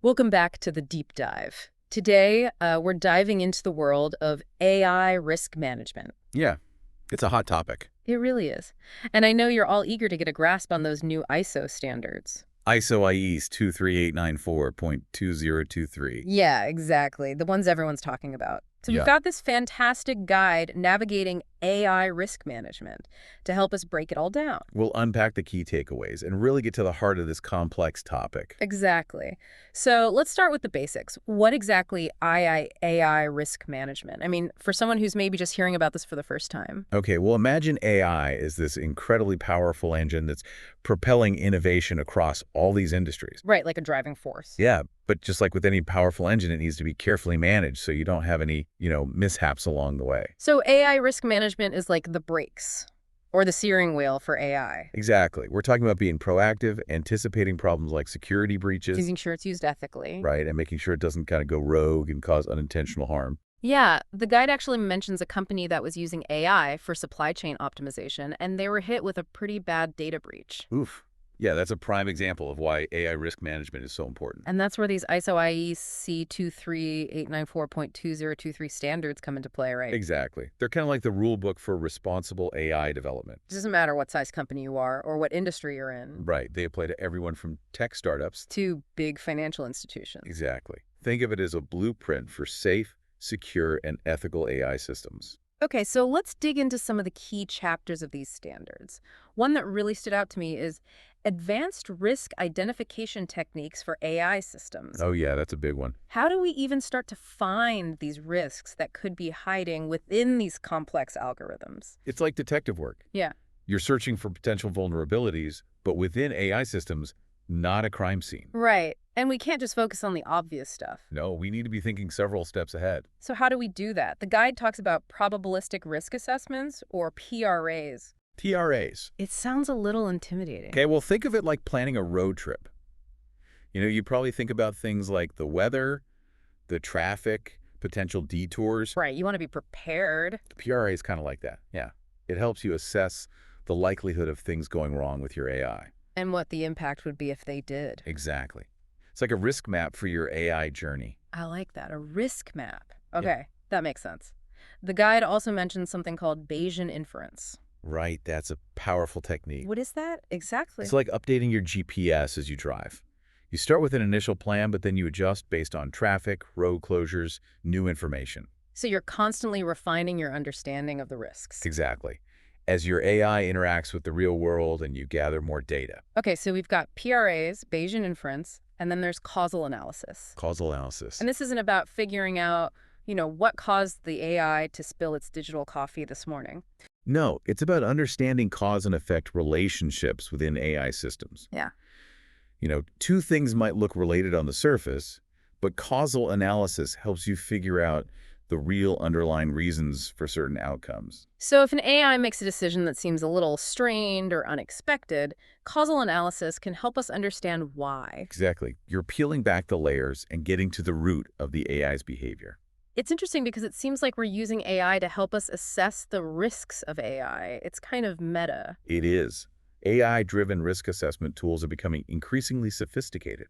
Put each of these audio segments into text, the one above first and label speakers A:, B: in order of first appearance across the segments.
A: Welcome back to the deep dive. Today, we're diving into the world of AI risk management.
B: Yeah, it's a hot topic.
A: It really is. And I know you're all eager to get a grasp on those new ISO standards.
B: ISO IEC 23894.2023.
A: Yeah, exactly. The ones everyone's talking about. So we've
B: Yeah,
A: got this fantastic guide navigating AI risk management to help us break it all down.
B: we'll unpack the key takeaways and really get to the heart of this complex topic.
A: Exactly. So let's start with the basics. What exactly AI risk management? I mean, for someone who's maybe just hearing about this for the first time.
B: Okay, well, imagine AI is this incredibly powerful engine that's propelling innovation across all these industries.
A: Right, like a driving force.
B: Yeah, but just like with any powerful engine, it needs to be carefully managed so you don't have any, mishaps along the way.
A: So AI risk management is like the brakes or the steering wheel for AI,
B: Exactly. We're talking about being proactive, anticipating problems like security breaches,
A: making sure it's used ethically.
B: right, and making sure it doesn't kind of go rogue and cause unintentional harm.
A: Yeah, the guide actually mentions a company that was using AI for supply chain optimization, and they were hit with a pretty bad data breach.
B: Oof. Yeah, that's a prime example of why AI risk management is so important.
A: And that's where these ISO IEC 23894.2023 standards come into play, right?
B: Exactly. They're kind of like the rule book for responsible AI development.
A: It doesn't matter what size company you are or what industry you're in,
B: Right. They apply to everyone from tech startups.
A: to big financial institutions.
B: Exactly. Think of it as a blueprint for safe, secure, and ethical AI systems.
A: Okay, so let's dig into some of the key chapters of these standards. One that really stood out to me is advanced risk identification techniques for AI systems.
B: Oh, yeah, that's a big one.
A: How do we even start to find these risks that could be hiding within these complex algorithms?
B: It's like detective work.
A: Yeah.
B: You're searching for potential vulnerabilities, but within AI systems, not a crime scene.
A: Right. And we can't just focus on the obvious stuff.
B: No, we need to be thinking several steps ahead.
A: So how do we do that? The guide talks about probabilistic risk assessments, or PRAs.
B: TRAs.
A: It sounds a little intimidating.
B: Okay, well, think of it like planning a road trip. You probably think about things like the weather, the traffic, potential detours.
A: Right, you want to be prepared.
B: The PRA is kind of like that. Yeah. It helps you assess the likelihood of things going wrong with your AI.
A: And what the impact would be if they did.
B: Exactly. It's like a risk map for your AI journey.
A: I like that. A risk map. Okay, that makes sense. The guide also mentions something called Bayesian inference.
B: Right, that's a powerful technique.
A: What is that? Exactly.
B: It's like updating your GPS as you drive. You start with an initial plan, but then you adjust based on traffic, road closures, new information.
A: So you're constantly refining your understanding of the risks.
B: Exactly. As your AI interacts with the real world and you gather more data.
A: Okay, so we've got PRAs, Bayesian inference, and then there's causal analysis.
B: Causal analysis.
A: And this isn't about figuring out, what caused the AI to spill its digital coffee this morning.
B: No, it's about understanding cause and effect relationships within AI systems.
A: Yeah.
B: Two things might look related on the surface, but causal analysis helps you figure out the real underlying reasons for certain outcomes.
A: So if an AI makes a decision that seems a little strained or unexpected, causal analysis can help us understand why.
B: Exactly. You're peeling back the layers and getting to the root of the AI's behavior.
A: It's interesting because it seems like we're using AI to help us assess the risks of AI. It's kind of meta.
B: It is. AI-driven risk assessment tools are becoming increasingly sophisticated.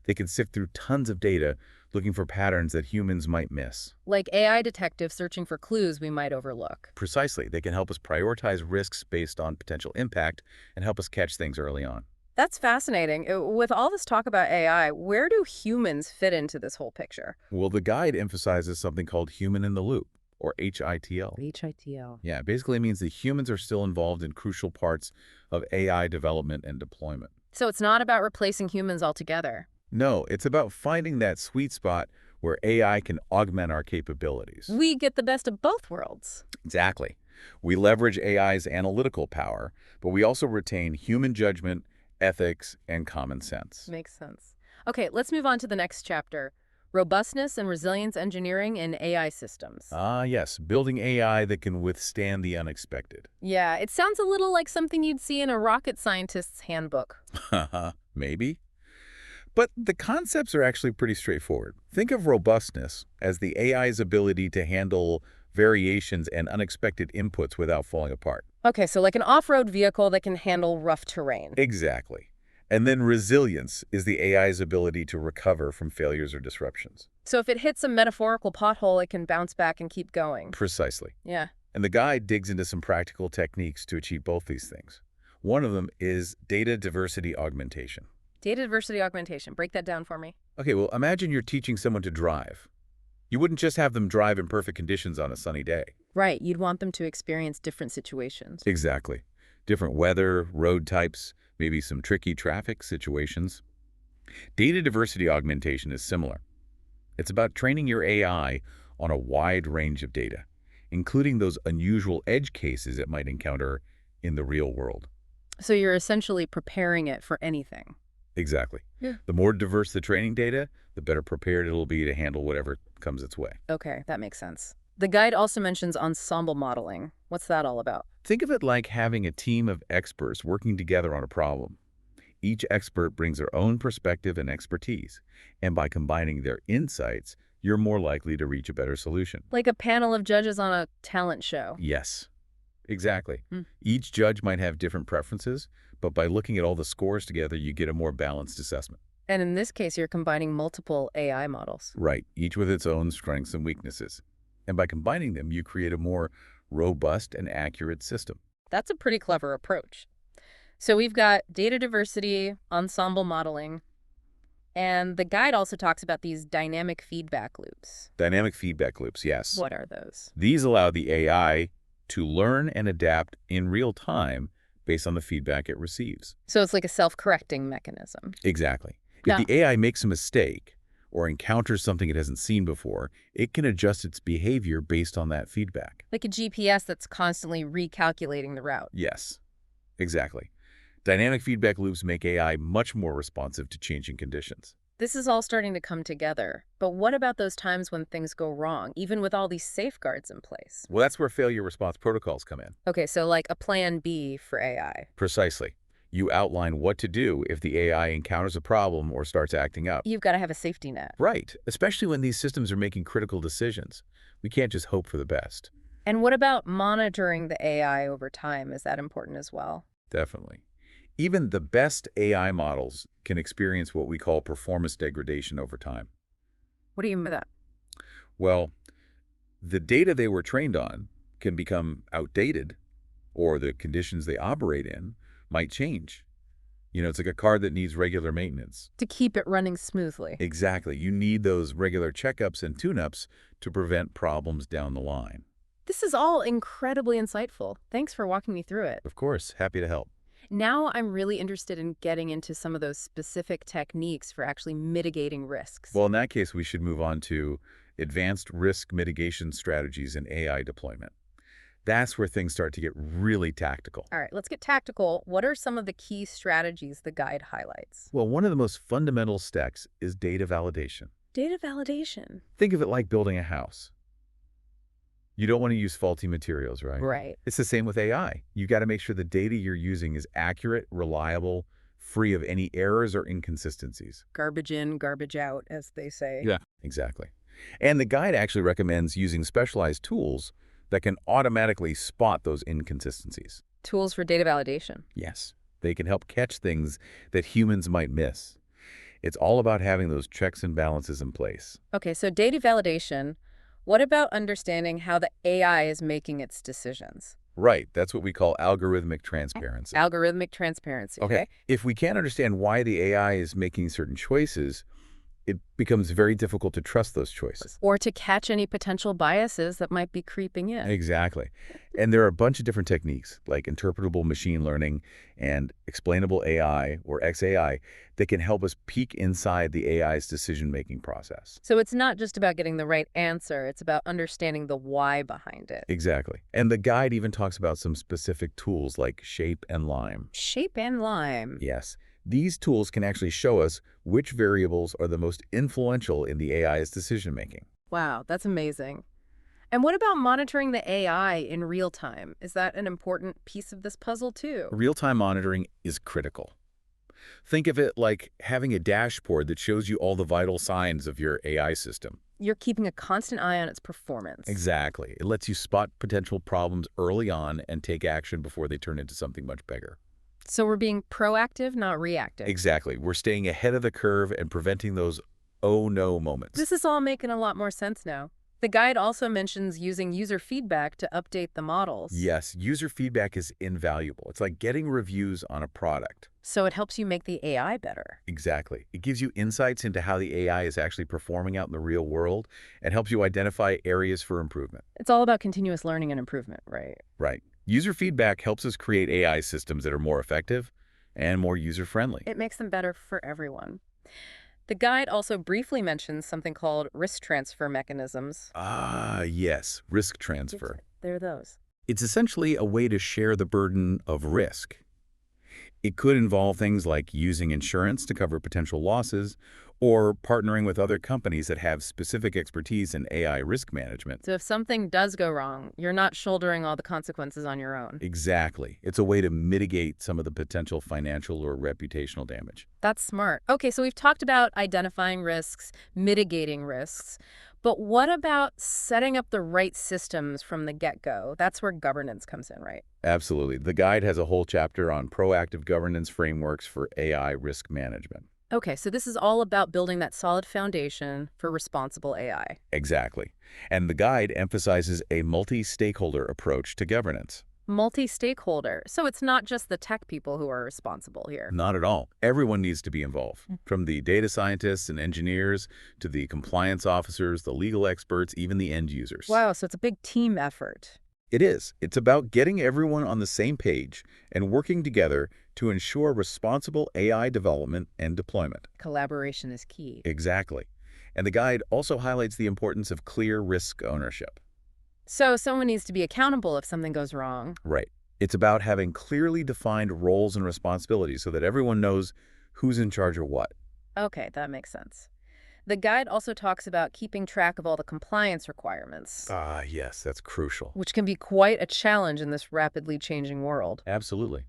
B: They can sift through tons of data looking for patterns that humans might miss.
A: Like AI detectives searching for clues we might overlook.
B: Precisely, they can help us prioritize risks based on potential impact and help us catch things early on.
A: That's fascinating. With all this talk about AI, where do humans fit into this whole picture?
B: Well, the guide emphasizes something called human in the loop, or HITL.
A: HITL.
B: Yeah, it basically means that humans are still involved in crucial parts of AI development and deployment.
A: So it's not about replacing humans altogether.
B: No, it's about finding that sweet spot where AI can augment our capabilities.
A: We get the best of both worlds.
B: Exactly. We leverage AI's analytical power, but we also retain human judgment, ethics, and common sense.
A: Makes sense. Okay, let's move on to the next chapter. Robustness and resilience engineering in AI systems.
B: Ah, yes, building AI that can withstand the unexpected.
A: Yeah, it sounds a little like something you'd see in a rocket scientist's handbook.
B: Maybe. But the concepts are actually pretty straightforward. Think of robustness as the AI's ability to handle variations and unexpected inputs without falling apart.
A: Okay, so like an off-road vehicle that can handle rough terrain.
B: Exactly. And then resilience is the AI's ability to recover from failures or disruptions.
A: So if it hits a metaphorical pothole, it can bounce back and keep going.
B: Precisely.
A: Yeah.
B: And the guide digs into some practical techniques to achieve both these things. One of them is data diversity augmentation.
A: Data diversity augmentation. Break that down for me.
B: Okay, well, imagine you're teaching someone to drive. You wouldn't just have them drive in perfect conditions on a sunny day.
A: Right. You'd want them to experience different situations.
B: Exactly. Different weather, road types, maybe some tricky traffic situations. Data diversity augmentation is similar. It's about training your AI on a wide range of data, including those unusual edge cases it might encounter in the real world.
A: So you're essentially preparing it for anything.
B: Exactly.
A: Yeah.
B: The more diverse the training data, the better prepared it'll be to handle whatever comes its way.
A: Okay, that makes sense. The guide also mentions ensemble modeling. What's that all about?
B: Think of it like having a team of experts working together on a problem. Each expert brings their own perspective and expertise, and by combining their insights, you're more likely to reach a better solution.
A: Like a panel of judges on a talent show.
B: Yes, exactly.
A: Hmm.
B: Each judge might have different preferences, but by looking at all the scores together, you get a more balanced assessment.
A: And in this case, you're combining multiple AI models.
B: Right, each with its own strengths and weaknesses. And by combining them, you create a more robust and accurate system.
A: That's a pretty clever approach. So we've got data diversity, ensemble modeling, and the guide also talks about these dynamic feedback loops.
B: Dynamic feedback loops, yes.
A: What are those?
B: These allow the AI to learn and adapt in real time based on the feedback it receives.
A: So it's like a self-correcting mechanism.
B: Exactly.
A: Yeah.
B: If the AI makes a mistake or encounters something it hasn't seen before, it can adjust its behavior based on that feedback.
A: Like a GPS that's constantly recalculating the route.
B: Yes, exactly. Dynamic feedback loops make AI much more responsive to changing conditions.
A: This is all starting to come together. But what about those times when things go wrong, even with all these safeguards in place?
B: Well, that's where failure response protocols come in.
A: Okay, so like a plan B for AI.
B: Precisely. You outline what to do if the AI encounters a problem or starts acting up.
A: You've got to have a safety net.
B: Right, especially when these systems are making critical decisions. We can't just hope for the best.
A: And what about monitoring the AI over time? Is that important as well?
B: Definitely. Even the best AI models can experience what we call performance degradation over time.
A: What do you mean by that?
B: Well, the data they were trained on can become outdated, or the conditions they operate in might change. It's like a car that needs regular maintenance.
A: To keep it running smoothly.
B: Exactly. You need those regular checkups and tune-ups to prevent problems down the line.
A: This is all incredibly insightful. Thanks for walking me through it.
B: Of course, happy to help.
A: Now I'm really interested in getting into some of those specific techniques for actually mitigating risks.
B: Well, in that case, we should move on to advanced risk mitigation strategies in AI deployment. That's where things start to get really tactical.
A: All right, let's get tactical. What are some of the key strategies the guide highlights?
B: Well, one of the most fundamental steps is data validation.
A: Data validation.
B: Think of it like building a house. You don't want to use faulty materials, right?
A: Right.
B: It's the same with AI. You got to make sure the data you're using is accurate, reliable, free of any errors or inconsistencies.
A: Garbage in, garbage out, as they say.
B: Yeah, exactly. And the guide actually recommends using specialized tools that can automatically spot those inconsistencies.
A: Tools for data validation.
B: Yes, they can help catch things that humans might miss. It's all about having those checks and balances in place.
A: Okay, so data validation. What about understanding how the AI is making its decisions?
B: Right, that's what we call algorithmic transparency.
A: Algorithmic transparency.
B: Okay, if we can't understand why the AI is making certain choices, it becomes very difficult to trust those choices.
A: Or to catch any potential biases that might be creeping in.
B: Exactly. And there are a bunch of different techniques like interpretable machine learning and explainable AI or XAI that can help us peek inside the AI's decision-making process.
A: So it's not just about getting the right answer, it's about understanding the why behind it.
B: Exactly. And the guide even talks about some specific tools like Shape and Lime.
A: Shape and Lime.
B: Yes. These tools can actually show us which variables are the most influential in the AI's decision-making.
A: Wow, that's amazing. And what about monitoring the AI in real time? Is that an important piece of this puzzle too?
B: Real-time monitoring is critical. Think of it like having a dashboard that shows you all the vital signs of your AI system.
A: You're keeping a constant eye on its performance.
B: Exactly. It lets you spot potential problems early on and take action before they turn into something much bigger.
A: So we're being proactive, not reactive.
B: Exactly. We're staying ahead of the curve and preventing those oh no moments.
A: This is all making a lot more sense now. The guide also mentions using user feedback to update the models.
B: Yes, user feedback is invaluable. It's like getting reviews on a product.
A: So it helps you make the AI better.
B: Exactly. It gives you insights into how the AI is actually performing out in the real world and helps you identify areas for improvement.
A: It's all about continuous learning and improvement, right?
B: Right. User feedback helps us create AI systems that are more effective and more user-friendly.
A: It makes them better for everyone. The guide also briefly mentions something called risk transfer mechanisms.
B: Ah, yes, risk transfer.
A: They're those.
B: It's essentially a way to share the burden of risk. It could involve things like using insurance to cover potential losses or partnering with other companies that have specific expertise in AI risk management.
A: So if something does go wrong, you're not shouldering all the consequences on your own.
B: Exactly. It's a way to mitigate some of the potential financial or reputational damage.
A: That's smart. Okay, so we've talked about identifying risks, mitigating risks, but what about setting up the right systems from the get-go? That's where governance comes in, right?
B: Absolutely. The guide has a whole chapter on proactive governance frameworks for AI risk management.
A: Okay, so this is all about building that solid foundation for responsible AI.
B: Exactly. And the guide emphasizes a multi-stakeholder approach to governance.
A: Multi-stakeholder, so it's not just the tech people who are responsible here.
B: Not at all. Everyone needs to be involved, from the data scientists and engineers to the compliance officers, the legal experts, even the end users.
A: Wow, so it's a big team effort.
B: It is. It's about getting everyone on the same page and working together to ensure responsible AI development and deployment.
A: Collaboration is key.
B: Exactly. And the guide also highlights the importance of clear risk ownership.
A: So someone needs to be accountable if something goes wrong.
B: Right. It's about having clearly defined roles and responsibilities so that everyone knows who's in charge of what.
A: Okay, that makes sense. The guide also talks about keeping track of all the compliance requirements,
B: Ah, yes, that's crucial.
A: which can be quite a challenge in this rapidly changing world.
B: Absolutely.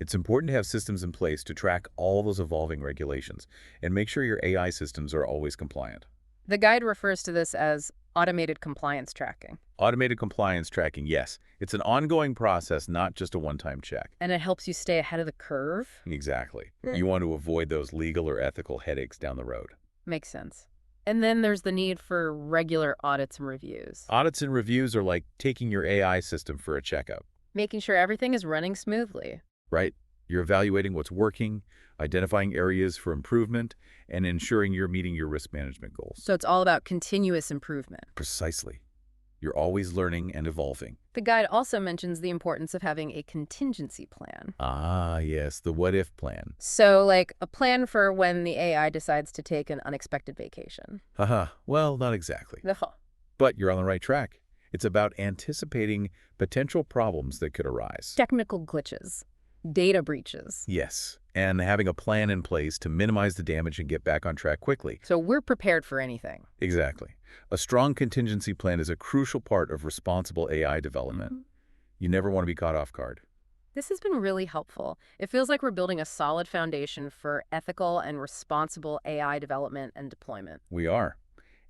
B: It's important to have systems in place to track all those evolving regulations and make sure your AI systems are always compliant.
A: The guide refers to this as automated compliance tracking,
B: Automated compliance tracking, yes. It's an ongoing process, not just a one-time check.
A: and it helps you stay ahead of the curve.
B: Exactly. You want to avoid those legal or ethical headaches down the road.
A: Makes sense. And then there's the need for regular audits and reviews,
B: Audits and reviews are like taking your AI system for a checkup,
A: making sure everything is running smoothly.
B: right? You're evaluating what's working, identifying areas for improvement, and ensuring you're meeting your risk management goals.
A: So it's all about continuous improvement.
B: Precisely. You're always learning and evolving.
A: The guide also mentions the importance of having a contingency plan.
B: Ah, yes, the what-if plan.
A: So, like a plan for when the AI decides to take an unexpected vacation.
B: Haha, well, not exactly. But you're on the right track. It's about anticipating potential problems that could arise.
A: Technical glitches, data breaches.
B: Yes, and having a plan in place to minimize the damage and get back on track quickly.
A: So we're prepared for anything.
B: Exactly. A strong contingency plan is a crucial part of responsible AI development. You never want to be caught off guard.
A: This has been really helpful. It feels like we're building a solid foundation for ethical and responsible AI development and deployment.
B: We are.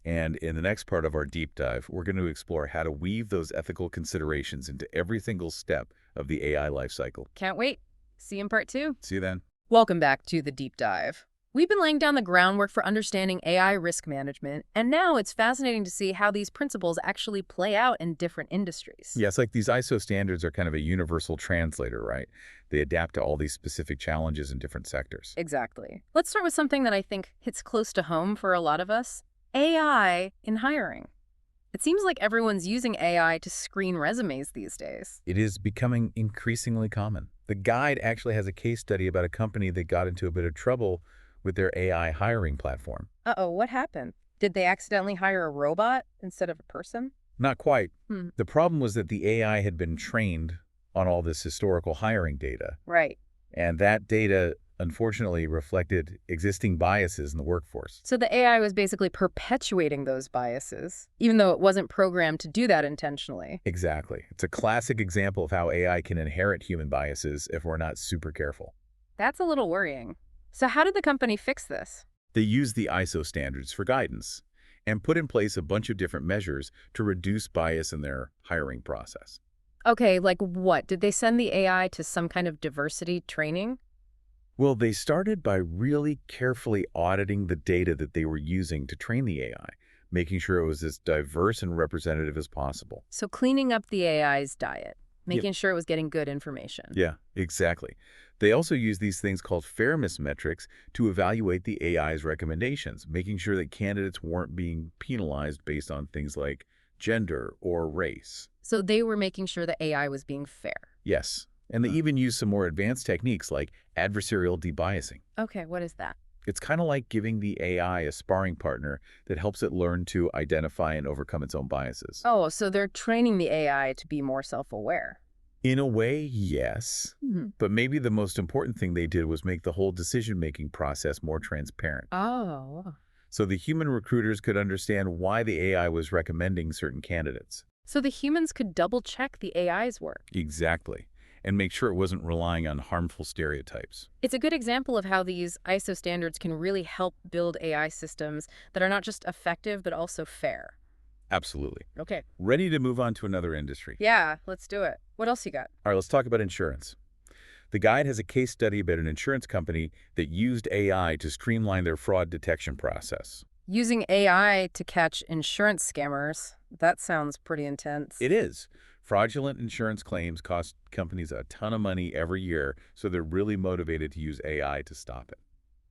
B: And in the next part of our deep dive, we're going to explore how to weave those ethical considerations into every single step of the AI lifecycle.
A: Can't wait. See you in part 2.
B: See you then.
A: Welcome back to the deep dive. We've been laying down the groundwork for understanding AI risk management, and now it's fascinating to see how these principles actually play out in different industries.
B: Yeah, it's like these ISO standards are kind of a universal translator, right? They adapt to all these specific challenges in different sectors.
A: Exactly. Let's start with something that I think hits close to home for a lot of us: AI in hiring. It seems like everyone's using AI to screen resumes these days.
B: It is becoming increasingly common. The guide actually has a case study about a company that got into a bit of trouble with their AI hiring platform.
A: Uh-oh, what happened? Did they accidentally hire a robot instead of a person?
B: Not quite.
A: Hmm.
B: The problem was that the AI had been trained on all this historical hiring data,
A: Right.
B: and that data unfortunately reflected existing biases in the workforce.
A: So the AI was basically perpetuating those biases, even though it wasn't programmed to do that intentionally.
B: Exactly. It's a classic example of how AI can inherit human biases if we're not super careful.
A: That's a little worrying. So how did the company fix this?
B: They use the ISO standards for guidance and put in place a bunch of different measures to reduce bias in their hiring process.
A: Okay, like what? Did they send the AI to some kind of diversity training?
B: Well, they started by really carefully auditing the data that they were using to train the AI, making sure it was as diverse and representative as possible.
A: So cleaning up the AI's diet,
B: Yep.
A: making sure it was getting good information.
B: Yeah, exactly. They also use these things called fairness metrics to evaluate the AI's recommendations, making sure that candidates weren't being penalized based on things like gender or race.
A: So they were making sure the AI was being fair.
B: Yes, and they even use some more advanced techniques like adversarial debiasing.
A: Okay, what is that?
B: It's kind of like giving the AI a sparring partner that helps it learn to identify and overcome its own biases.
A: Oh, so they're training the AI to be more self-aware.
B: In a way, yes. But maybe the most important thing they did was make the whole decision-making process more transparent.
A: Oh.
B: So the human recruiters could understand why the AI was recommending certain candidates.
A: So the humans could double-check the AI's work.
B: Exactly. And make sure it wasn't relying on harmful stereotypes.
A: It's a good example of how these ISO standards can really help build AI systems that are not just effective, but also fair.
B: Absolutely.
A: Okay.
B: Ready to move on to another industry.
A: Yeah, let's do it. What else you got?
B: All right, let's talk about insurance. The guide has a case study about an insurance company that used AI to streamline their fraud detection process.
A: Using AI to catch insurance scammers. That sounds pretty intense.
B: It is. Fraudulent insurance claims cost companies a ton of money every year, so they're really motivated to use AI to stop it.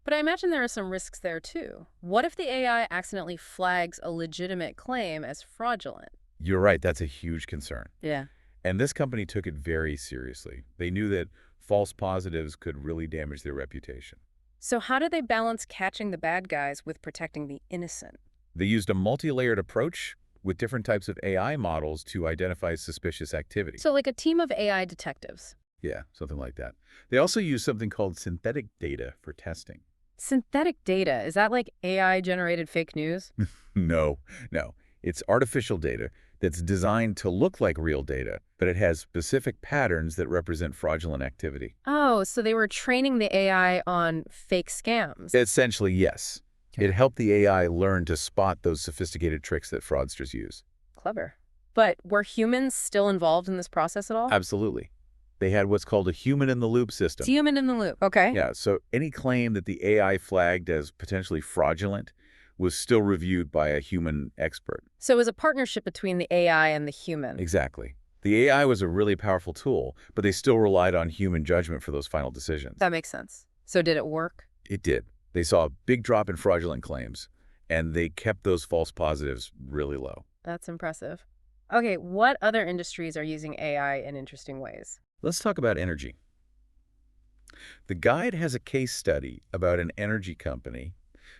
A: But I imagine there are some risks there too. What if the AI accidentally flags a legitimate claim as fraudulent?
B: You're right, that's a huge concern.
A: Yeah.
B: And this company took it very seriously. They knew that false positives could really damage their reputation.
A: So how do they balance catching the bad guys with protecting the innocent?
B: They used a multi-layered approach with different types of AI models to identify suspicious activity.
A: So like a team of AI detectives.
B: Yeah, something like that. They also use something called synthetic data for testing.
A: Synthetic data, is that like AI-generated fake news?
B: No, no. It's artificial data that's designed to look like real data, but it has specific patterns that represent fraudulent activity.
A: Oh, so they were training the AI on fake scams.
B: Essentially, yes. It helped the AI learn to spot those sophisticated tricks that fraudsters use.
A: Clever. But were humans still involved in this process at all?
B: Absolutely. They had what's called a human-in-the-loop system.
A: It's human in the loop. Okay.
B: Yeah, so any claim that the AI flagged as potentially fraudulent was still reviewed by a human expert.
A: So it was a partnership between the AI and the human.
B: Exactly. The AI was a really powerful tool, but they still relied on human judgment for those final decisions.
A: That makes sense. So did it work?
B: It did. They saw a big drop in fraudulent claims, and they kept those false positives really low.
A: That's impressive. Okay, what other industries are using AI in interesting ways?
B: Let's talk about energy. The guide has a case study about an energy company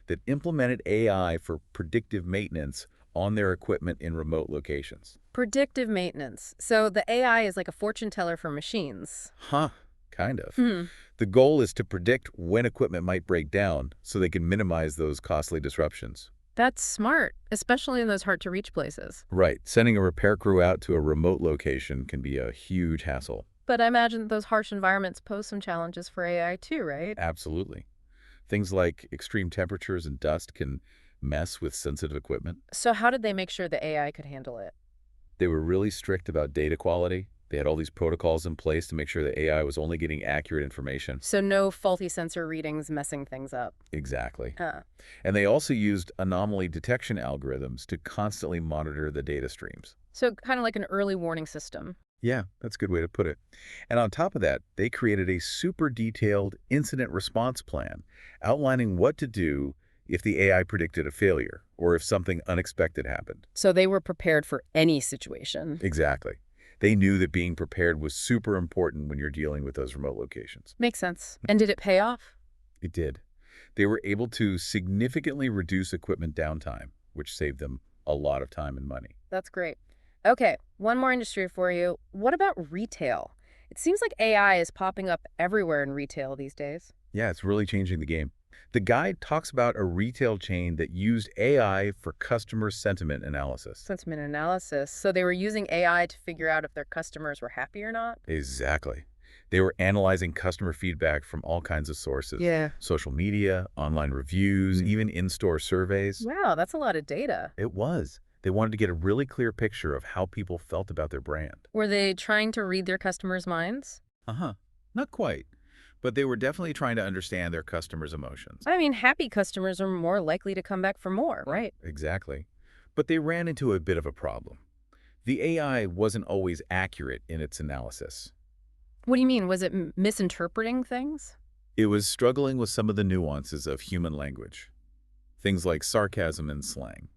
B: that implemented AI for predictive maintenance on their equipment in remote locations.
A: Predictive maintenance. So the AI is like a fortune teller for machines.
B: Huh, kind of.
A: Hmm.
B: The goal is to predict when equipment might break down so they can minimize those costly disruptions.
A: That's smart, especially in those hard-to-reach places.
B: Right. Sending a repair crew out to a remote location can be a huge hassle.
A: But I imagine those harsh environments pose some challenges for AI too, right?
B: Absolutely. Things like extreme temperatures and dust can mess with sensitive equipment.
A: So how did they make sure the AI could handle it?
B: They were really strict about data quality. They had all these protocols in place to make sure the AI was only getting accurate information.
A: So no faulty sensor readings messing things up.
B: Exactly.
A: Huh.
B: And they also used anomaly detection algorithms to constantly monitor the data streams.
A: So kind of like an early warning system.
B: Yeah, that's a good way to put it. And on top of that, they created a super detailed incident response plan outlining what to do if the AI predicted a failure or if something unexpected happened.
A: So they were prepared for any situation.
B: Exactly. They knew that being prepared was super important when you're dealing with those remote locations.
A: Makes sense. And did it pay off?
B: It did. They were able to significantly reduce equipment downtime, which saved them a lot of time and money.
A: That's great. Okay, one more industry for you. What about retail? It seems like AI is popping up everywhere in retail these days.
B: Yeah, it's really changing the game. The guide talks about a retail chain that used AI for customer sentiment analysis.
A: Sentiment analysis. So they were using AI to figure out if their customers were happy or not?
B: Exactly. They were analyzing customer feedback from all kinds of sources.
A: Yeah.
B: Social media, online reviews, even in-store surveys.
A: Wow, that's a lot of data.
B: It was. They wanted to get a really clear picture of how people felt about their brand.
A: Were they trying to read their customers' minds?
B: Uh-huh. Not quite. But they were definitely trying to understand their customers' emotions.
A: I mean, happy customers are more likely to come back for more, right?
B: Exactly. But they ran into a bit of a problem. The AI wasn't always accurate in its analysis.
A: What do you mean? Was it misinterpreting things?
B: It was struggling with some of the nuances of human language. Things like sarcasm and slang.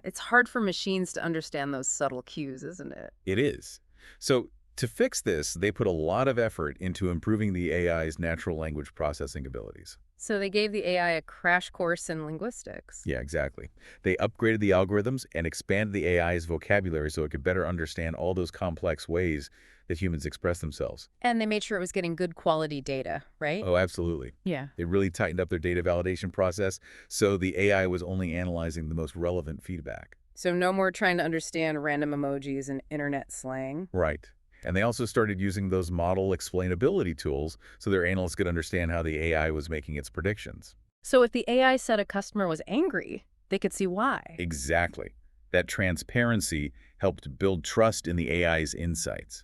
A: It's hard for machines to understand those subtle cues, isn't it?
B: It is. So to fix this, they put a lot of effort into improving the AI's natural language processing abilities.
A: So they gave the AI a crash course in linguistics.
B: Yeah, exactly. They upgraded the algorithms and expanded the AI's vocabulary so it could better understand all those complex ways that humans express themselves.
A: And they made sure it was getting good quality data, right?
B: Oh, absolutely.
A: Yeah.
B: They really tightened up their data validation process, so the AI was only analyzing the most relevant feedback.
A: So no more trying to understand random emojis and internet slang.
B: Right. And they also started using those model explainability tools so their analysts could understand how the AI was making its predictions.
A: So if the AI said a customer was angry, they could see why.
B: Exactly. That transparency helped build trust in the AI's insights.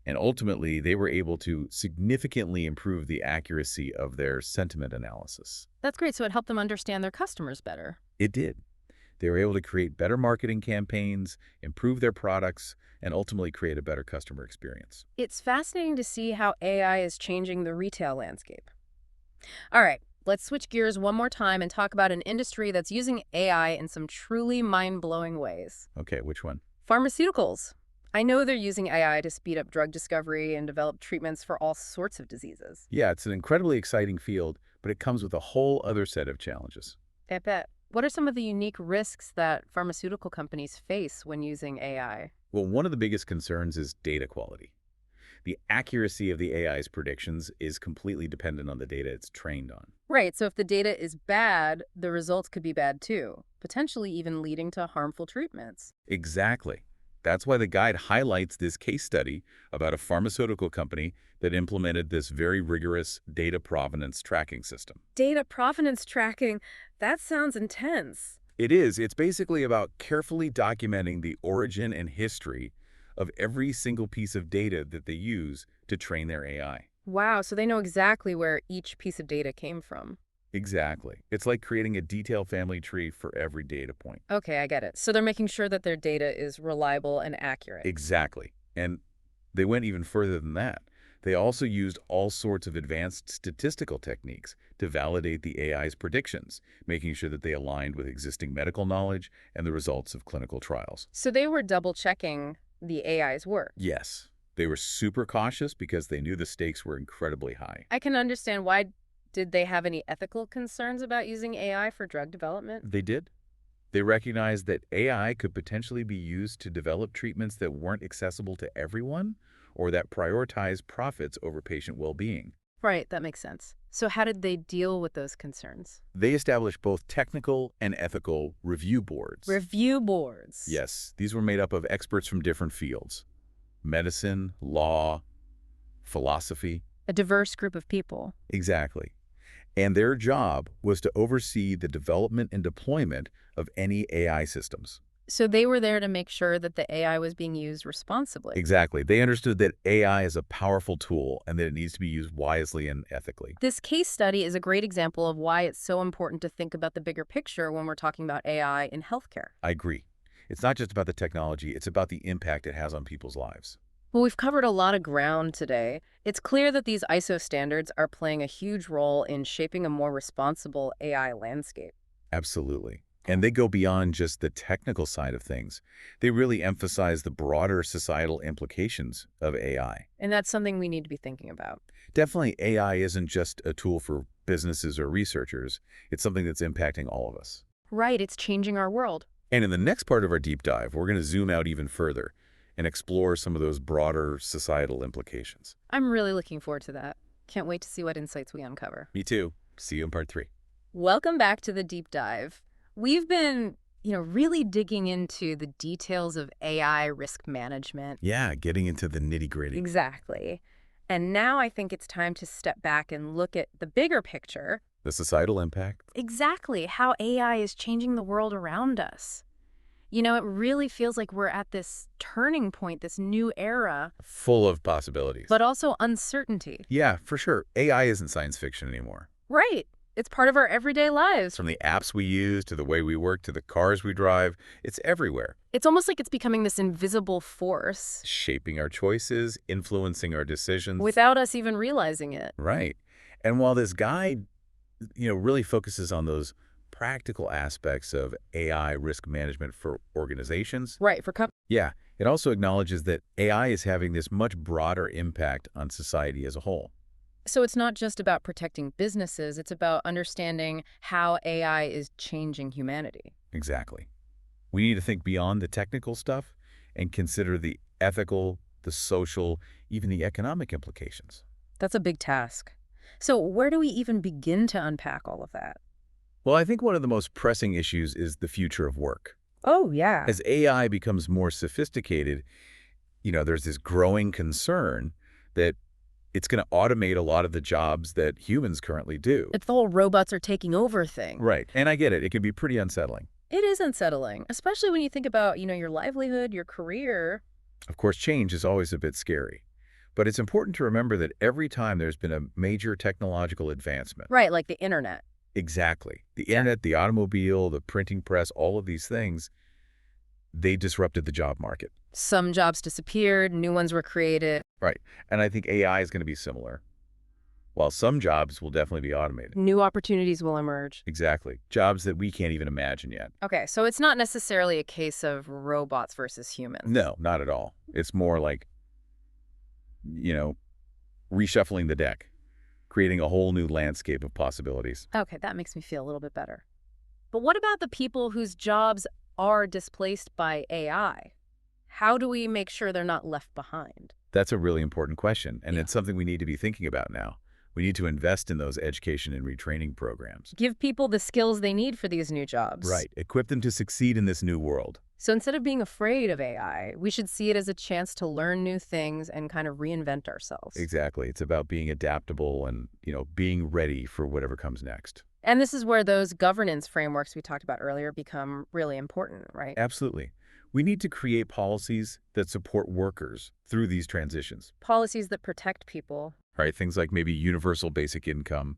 B: And ultimately, they were able to significantly improve the accuracy of their sentiment analysis.
A: That's great. So it helped them understand their customers better.
B: It did. They were able to create better marketing campaigns, improve their products, and ultimately create a better customer experience.
A: It's fascinating to see how AI is changing the retail landscape. All right, let's switch gears one more time and talk about an industry that's using AI in some truly mind-blowing ways.
B: Okay, which one?
A: Pharmaceuticals. I know they're using AI to speed up drug discovery and develop treatments for all sorts of diseases.
B: Yeah, it's an incredibly exciting field, but it comes with a whole other set of challenges.
A: I bet. What are some of the unique risks that pharmaceutical companies face when using AI?
B: Well, one of the biggest concerns is data quality. The accuracy of the AI's predictions is completely dependent on the data it's trained on.
A: Right, so if the data is bad, the results could be bad too, potentially even leading to harmful treatments.
B: Exactly. That's why the guide highlights this case study about a pharmaceutical company that implemented this very rigorous data provenance tracking system.
A: Data provenance tracking, that sounds intense.
B: It is. It's basically about carefully documenting the origin and history of every single piece of data that they use to train their AI.
A: Wow, so they know exactly where each piece of data came from.
B: Exactly. It's like creating a detailed family tree for every data point.
A: Okay, I get it. So they're making sure that their data is reliable and accurate.
B: Exactly. And they went even further than that. They also used all sorts of advanced statistical techniques to validate the AI's predictions, making sure that they aligned with existing medical knowledge and the results of clinical trials.
A: So they were double-checking the AI's work.
B: Yes, they were super cautious because they knew the stakes were incredibly high.
A: I can understand why. Did they have any ethical concerns about using AI for drug development?
B: They did. They recognized that AI could potentially be used to develop treatments that weren't accessible to everyone or that prioritize profits over patient well-being.
A: Right, that makes sense. So how did they deal with those concerns?
B: They established both technical and ethical review boards.
A: Review boards.
B: Yes, these were made up of experts from different fields: medicine, law, philosophy.
A: A diverse group of people.
B: Exactly. And their job was to oversee the development and deployment of any AI systems.
A: So they were there to make sure that the AI was being used responsibly.
B: Exactly. They understood that AI is a powerful tool and that it needs to be used wisely and ethically.
A: This case study is a great example of why it's so important to think about the bigger picture when we're talking about AI in healthcare.
B: I agree. It's not just about the technology, it's about the impact it has on people's lives.
A: Well, we've covered a lot of ground today. It's clear that these ISO standards are playing a huge role in shaping a more responsible AI landscape.
B: Absolutely. And they go beyond just the technical side of things. They really emphasize the broader societal implications of AI.
A: And that's something we need to be thinking about.
B: Definitely, AI isn't just a tool for businesses or researchers. It's something that's impacting all of us.
A: Right, it's changing our world.
B: And in the next part of our deep dive, we're going to zoom out even further and explore some of those broader societal implications.
A: I'm really looking forward to that. Can't wait to see what insights we uncover.
B: Me too. See you in part 3.
A: Welcome back to the deep dive. We've been, really digging into the details of AI risk management.
B: Yeah, getting into the nitty-gritty.
A: Exactly. And now I think it's time to step back and look at the bigger picture.
B: The societal impact.
A: Exactly how AI is changing the world around us. It really feels like we're at this turning point, this new era,
B: Full of possibilities.
A: but also uncertainty.
B: Yeah, for sure. AI isn't science fiction anymore.
A: Right. It's part of our everyday lives.
B: From the apps we use to the way we work to the cars we drive, it's everywhere.
A: It's almost like it's becoming this invisible force
B: Shaping our choices, influencing our decisions.
A: without us even realizing it.
B: Right. And while this guide, really focuses on those practical aspects of AI risk management for organizations,
A: Right, for companies.
B: yeah, it also acknowledges that AI is having this much broader impact on society as a whole.
A: So it's not just about protecting businesses, it's about understanding how AI is changing humanity.
B: Exactly. We need to think beyond the technical stuff and consider the ethical, the social, even the economic implications.
A: That's a big task. So where do we even begin to unpack all of that?
B: Well, I think one of the most pressing issues is the future of work.
A: Oh, yeah.
B: As AI becomes more sophisticated, there's this growing concern that it's going to automate a lot of the jobs that humans currently do.
A: It's the whole robots are taking over thing.
B: Right. And I get it. It can be pretty unsettling.
A: It is unsettling, especially when you think about, your livelihood, your career.
B: Of course, change is always a bit scary. But it's important to remember that every time there's been a major technological advancement.
A: Right, like the internet.
B: Exactly. The internet, the automobile, the printing press, all of these things, they disrupted the job market.
A: Some jobs disappeared, new ones were created.
B: Right. And I think AI is going to be similar. While some jobs will definitely be automated.
A: New opportunities will emerge.
B: Exactly. Jobs that we can't even imagine yet.
A: Okay, so it's not necessarily a case of robots versus humans.
B: No, not at all. It's more like, reshuffling the deck, creating a whole new landscape of possibilities.
A: Okay, that makes me feel a little bit better. But what about the people whose jobs are displaced by AI? How do we make sure they're not left behind?
B: That's a really important question, and
A: Yeah.
B: it's something we need to be thinking about now. We need to invest in those education and retraining programs.
A: Give people the skills they need for these new jobs.
B: Right. Equip them to succeed in this new world.
A: So instead of being afraid of AI, we should see it as a chance to learn new things and kind of reinvent ourselves.
B: Exactly. It's about being adaptable and, being ready for whatever comes next.
A: And this is where those governance frameworks we talked about earlier become really important, right?
B: Absolutely. We need to create policies that support workers through these transitions.
A: Policies that protect people.
B: Right? Things like maybe universal basic income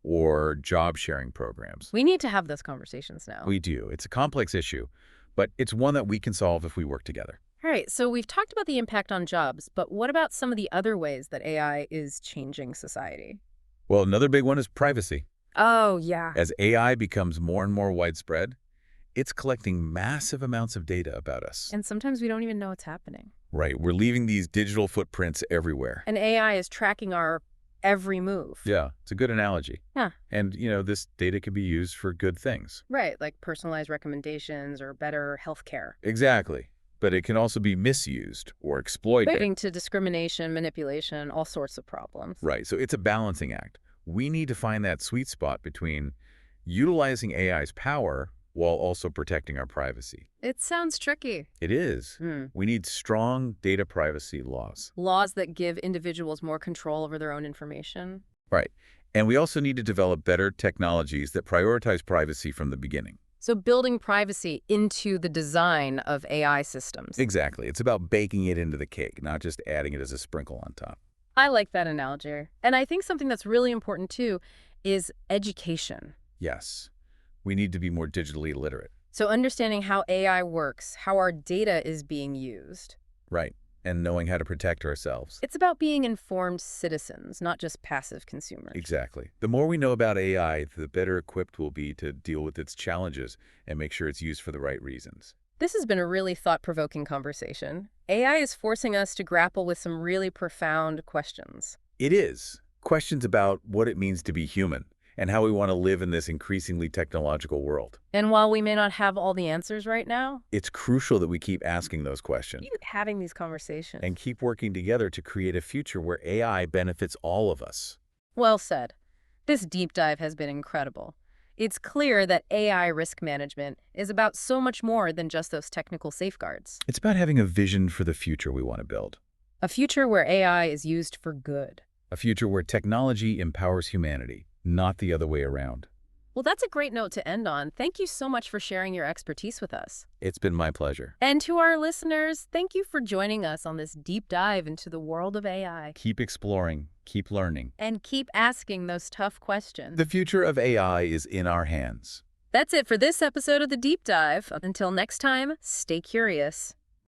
B: or job sharing programs.
A: We need to have those conversations now.
B: We do. It's a complex issue, but it's one that we can solve if we work together.
A: All right, so we've talked about the impact on jobs, but what about some of the other ways that AI is changing society?
B: Well, another big one is privacy.
A: Oh, yeah.
B: As AI becomes more and more widespread, it's collecting massive amounts of data about us.
A: And sometimes we don't even know what's happening.
B: Right. We're leaving these digital footprints everywhere.
A: And AI is tracking our every move.
B: Yeah, it's a good analogy.
A: Yeah.
B: And, this data can be used for good things.
A: Right, like personalized recommendations or better healthcare.
B: Exactly. But it can also be misused or exploited.
A: Leading to discrimination, manipulation, all sorts of problems.
B: Right. So it's a balancing act. We need to find that sweet spot between utilizing AI's power while also protecting our privacy.
A: It sounds tricky.
B: It is. We need strong data privacy laws.
A: Laws that give individuals more control over their own information.
B: Right. And we also need to develop better technologies that prioritize privacy from the beginning.
A: So building privacy into the design of AI systems.
B: Exactly. It's about baking it into the cake, not just adding it as a sprinkle on top.
A: I like that analogy. And I think something that's really important too is education.
B: Yes. We need to be more digitally literate.
A: So understanding how AI works, how our data is being used.
B: Right. And knowing how to protect ourselves.
A: It's about being informed citizens, not just passive consumers.
B: Exactly. The more we know about AI, the better equipped we'll be to deal with its challenges and make sure it's used for the right reasons.
A: This has been a really thought-provoking conversation. AI is forcing us to grapple with some really profound questions.
B: It is. Questions about what it means to be human and how we want to live in this increasingly technological world.
A: And while we may not have all the answers right now,
B: It's crucial that we keep asking those questions
A: keep having these conversations.
B: and keep working together to create a future where AI benefits all of us.
A: Well said. This deep dive has been incredible. It's clear that AI risk management is about so much more than just those technical safeguards.
B: It's about having a vision for the future we want to build.
A: A future where AI is used for good.
B: A future where technology empowers humanity, not the other way around.
A: Well, that's a great note to end on. Thank you so much for sharing your expertise with us.
B: It's been my pleasure.
A: And to our listeners, thank you for joining us on this deep dive into the world of AI.
B: Keep exploring, keep learning.
A: And keep asking those tough questions.
B: The future of AI is in our hands.
A: That's it for this episode of The Deep Dive. Until next time, stay curious.